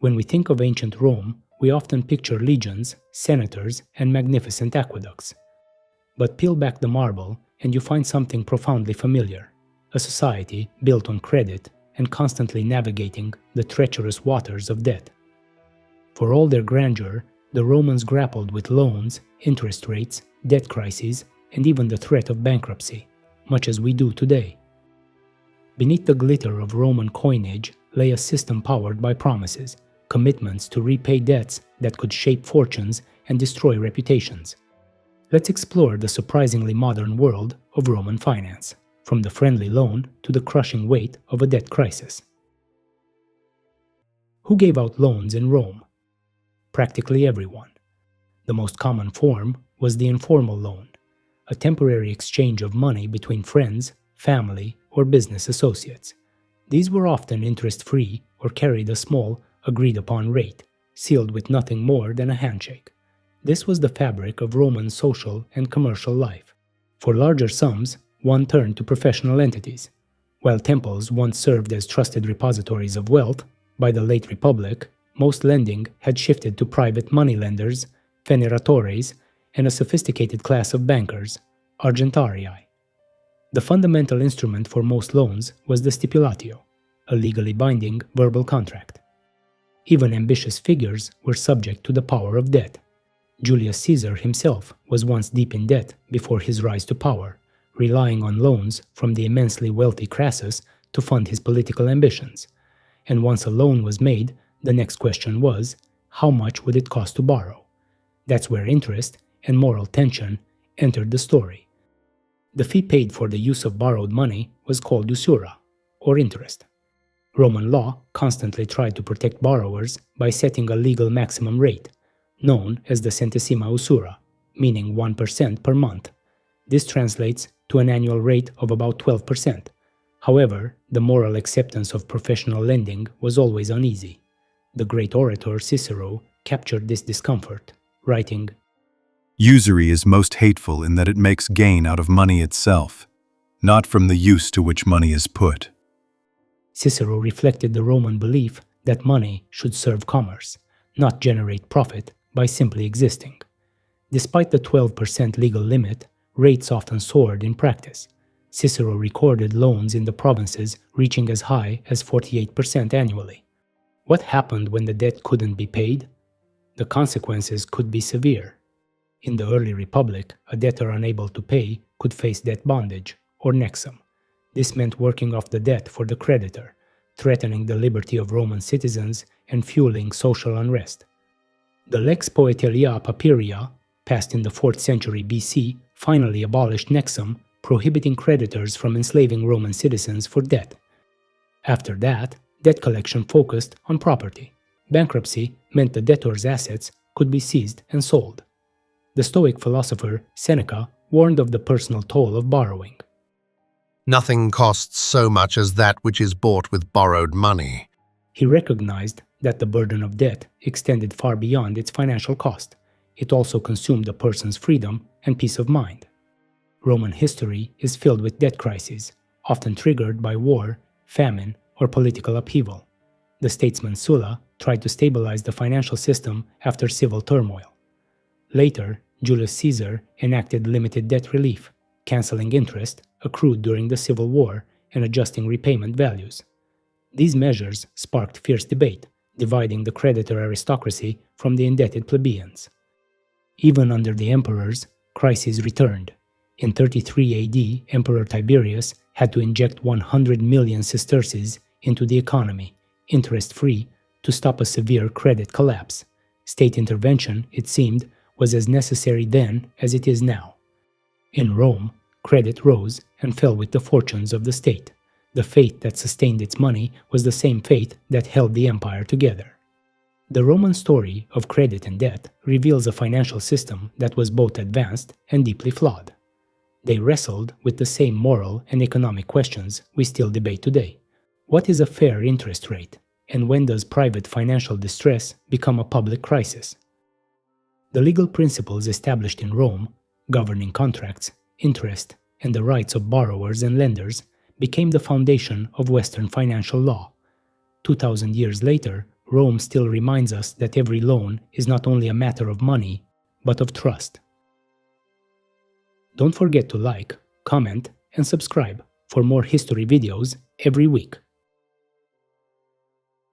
When we think of ancient Rome, we often picture legions, senators, and magnificent aqueducts. But peel back the marble and you find something profoundly familiar: a society built on credit and constantly navigating the treacherous waters of debt. For all their grandeur, the Romans grappled with loans, interest rates, debt crises, and even the threat of bankruptcy, much as we do today. Beneath the glitter of Roman coinage lay a system powered by promises, commitments to repay debts that could shape fortunes and destroy reputations. Let's explore the surprisingly modern world of Roman finance, from the friendly loan to the crushing weight of a debt crisis. Who gave out loans in Rome? Practically everyone. The most common form was the informal loan, a temporary exchange of money between friends, family, or business associates. These were often interest-free or carried a small, agreed-upon rate, sealed with nothing more than a handshake. This was the fabric of Roman social and commercial life. For larger sums, one turned to professional entities. While temples once served as trusted repositories of wealth, by the late Republic, most lending had shifted to private moneylenders, veneratores, and a sophisticated class of bankers, argentarii. The fundamental instrument for most loans was the stipulatio, a legally binding verbal contract. Even ambitious figures were subject to the power of debt. Julius Caesar himself was once deep in debt before his rise to power, relying on loans from the immensely wealthy Crassus to fund his political ambitions. And once a loan was made, the next question was, how much would it cost to borrow? That's where interest and moral tension entered the story. The fee paid for the use of borrowed money was called usura, or interest. Roman law constantly tried to protect borrowers by setting a legal maximum rate, known as the centesima usura, meaning 1% per month. This translates to an annual rate of about 12%. However, the moral acceptance of professional lending was always uneasy. The great orator Cicero captured this discomfort, writing, "Usury is most hateful in that it makes gain out of money itself, not from the use to which money is put." Cicero reflected the Roman belief that money should serve commerce, not generate profit by simply existing. Despite the 12% legal limit, rates often soared in practice. Cicero recorded loans in the provinces reaching as high as 48% annually. What happened when the debt couldn't be paid? The consequences could be severe. In the early Republic, a debtor unable to pay could face debt bondage, or nexum. This meant working off the debt for the creditor, threatening the liberty of Roman citizens and fueling social unrest. The Lex Poetelia Papiria, passed in the 4th century BC, finally abolished nexum, prohibiting creditors from enslaving Roman citizens for debt. After that, debt collection focused on property. Bankruptcy meant the debtor's assets could be seized and sold. The Stoic philosopher Seneca warned of the personal toll of borrowing. Nothing costs so much as that which is bought with borrowed money. He recognized that the burden of debt extended far beyond its financial cost. It also consumed a person's freedom and peace of mind. Roman history is filled with debt crises, often triggered by war, famine, or political upheaval. The statesman Sulla tried to stabilize the financial system after civil turmoil. Later, Julius Caesar enacted limited debt relief, canceling interest accrued during the Civil War and adjusting repayment values. These measures sparked fierce debate, dividing the creditor aristocracy from the indebted plebeians. Even under the emperors, crises returned. In 33 AD, Emperor Tiberius had to inject 100 million sesterces into the economy, interest-free, to stop a severe credit collapse. State intervention, it seemed, was as necessary then as it is now. In Rome, credit rose and fell with the fortunes of the state. The fate that sustained its money was the same fate that held the empire together. The Roman story of credit and debt reveals a financial system that was both advanced and deeply flawed. They wrestled with the same moral and economic questions we still debate today. What is a fair interest rate, and when does private financial distress become a public crisis? The legal principles established in Rome, governing contracts, interest, and the rights of borrowers and lenders, became the foundation of Western financial law. 2,000 years later, Rome still reminds us that every loan is not only a matter of money, but of trust. Don't forget to like, comment, and subscribe for more history videos every week.